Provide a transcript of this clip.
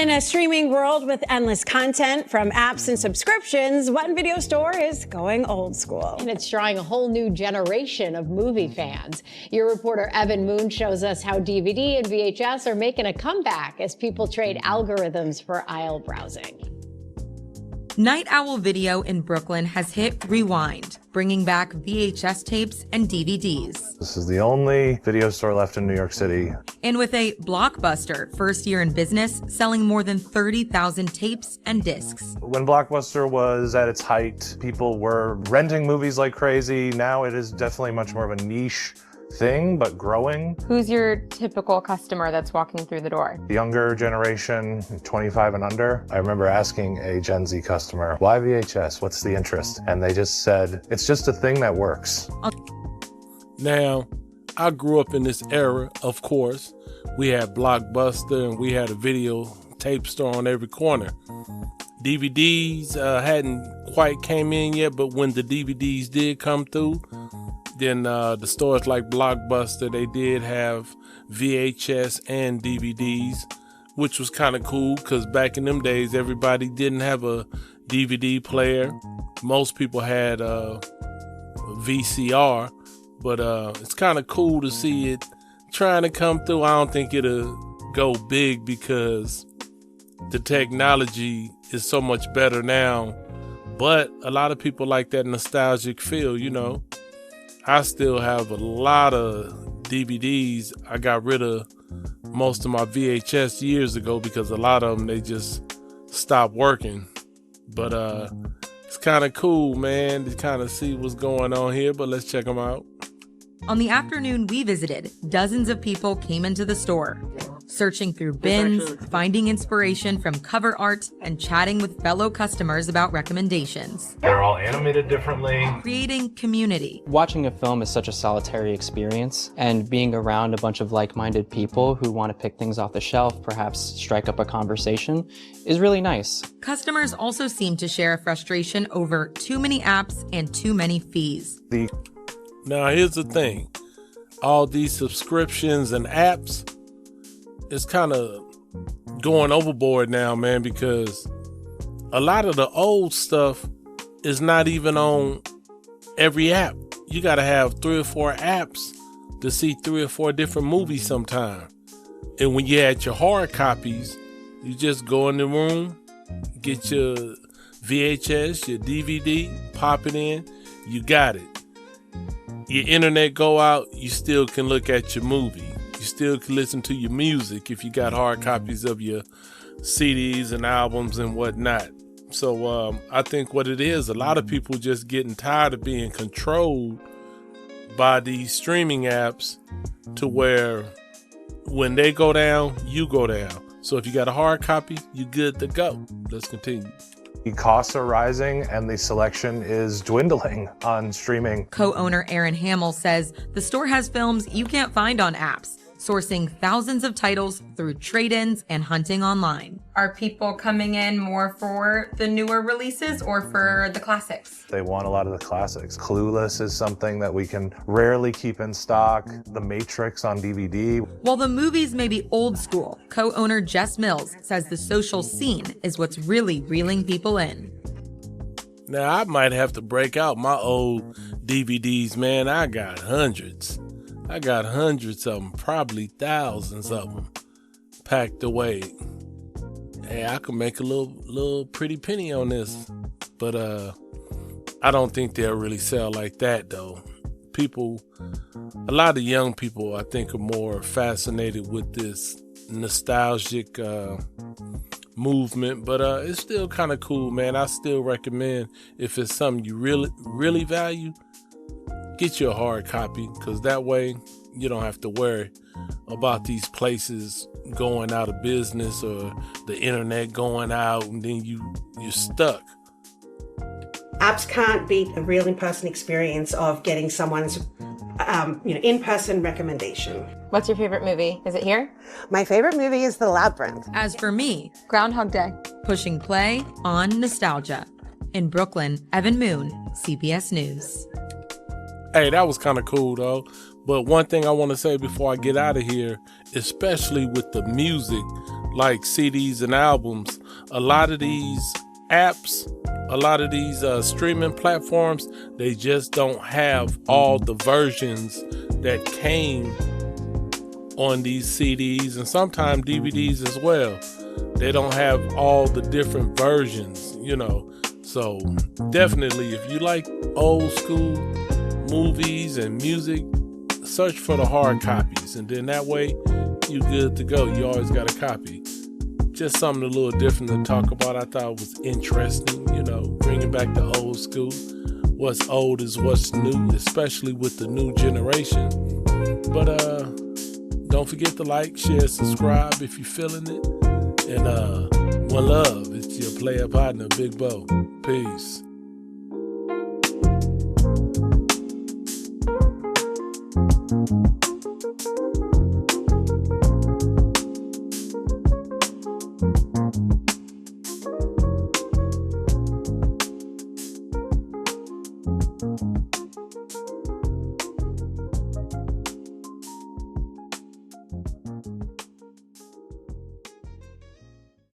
In a streaming world with endless content from apps and subscriptions, one video store is going old school. And it's drawing a whole new generation of movie fans. Your reporter Evan Moon shows us how DVD and VHS are making a comeback as people trade algorithms for aisle browsing. Night Owl Video in Brooklyn has hit rewind, bringing back VHS tapes and DVDs. This is the only video store left in New York City. And with a blockbuster first year in business, selling more than 30,000 tapes and discs. When Blockbuster was at its height, people were renting movies like crazy. Now it is definitely much more of a niche thing, but growing. Who's your typical customer that's walking through the door? The younger generation, 25 and under. I remember asking a Gen Z customer, why VHS? What's the interest? And they just said, it's just a thing that works. Now, I grew up in this era, of course. We had Blockbuster and we had a video tape store on every corner. DVDs hadn't quite came in yet, but when the DVDs did come through, then the stores like Blockbuster, they did have VHS and DVDs, which was kind of cool because back in them days, everybody didn't have a DVD player. Most people had a VCR, but it's kind of cool to see it trying to come through. I don't think it'll go big because the technology is so much better now, but a lot of people like that nostalgic feel, you know. I still have a lot of DVDs. I got rid of most of my VHS years ago because a lot of them, they just stopped working. But it's kind of cool, man, to kind of see what's going on here, but let's check them out. On the afternoon we visited, dozens of people came into the store, searching through bins, finding inspiration from cover art, and chatting with fellow customers about recommendations. They're all animated differently. Creating community. Watching a film is such a solitary experience, and being around a bunch of like-minded people who want to pick things off the shelf, perhaps strike up a conversation, is really nice. Customers also seem to share a frustration over too many apps and too many fees. Now, here's the thing. All these subscriptions and apps, it's kind of going overboard now, man, because a lot of the old stuff is not even on every app. You got to have 3 or 4 apps to see 3 or 4 different movies sometime. And when you had your hard copies, you just go in the room, get your VHS, your DVD, pop it in, you got it. Your internet go out, you still can look at your movie. You still can listen to your music if you got hard copies of your CDs and albums and whatnot. So I think what it is, a lot of people just getting tired of being controlled by these streaming apps to where when they go down, you go down. So if you got a hard copy, you good to go. Let's continue. The costs are rising and the selection is dwindling on streaming. Co-owner Aaron Hamill says the store has films you can't find on apps, sourcing thousands of titles through trade-ins and hunting online. Are people coming in more for the newer releases or for the classics? They want a lot of the classics. Clueless is something that we can rarely keep in stock. The Matrix on DVD. While the movies may be old school, co-owner Jess Mills says the social scene is what's really reeling people in. Now, I might have to break out my old DVDs, man. I got hundreds of them, probably thousands of them packed away. Hey, I could make a little pretty penny on this, but I don't think they'll really sell like that though. A lot of young people, I think, are more fascinated with this nostalgic movement, but it's still kind of cool, man. I still recommend, if it's something you really value, get you a hard copy, because that way you don't have to worry about these places going out of business or the internet going out and then you're stuck. Apps can't beat the real in-person experience of getting someone's in-person recommendation. What's your favorite movie? Is it here? My favorite movie is The Labyrinth. As for me, Groundhog Day. pushing play on nostalgia. In Brooklyn, Evan Moon, CBS News. Hey, that was kind of cool though. But one thing I want to say before I get out of here, especially with the music, like CDs and albums, a lot of these apps, a lot of these streaming platforms, they just don't have all the versions that came on these CDs and sometimes DVDs as well. They don't have all the different versions, you know. So definitely, if you like old school movies and music, search for the hard copies, and then that way you good to go. You always got a copy. Just something a little different to talk about. I thought it was interesting, you know, bringing back the old school. What's old is what's new, especially with the new generation. But don't forget to like, share, subscribe if you're feeling it. And one love. It's your player partner, Big Bo. Peace.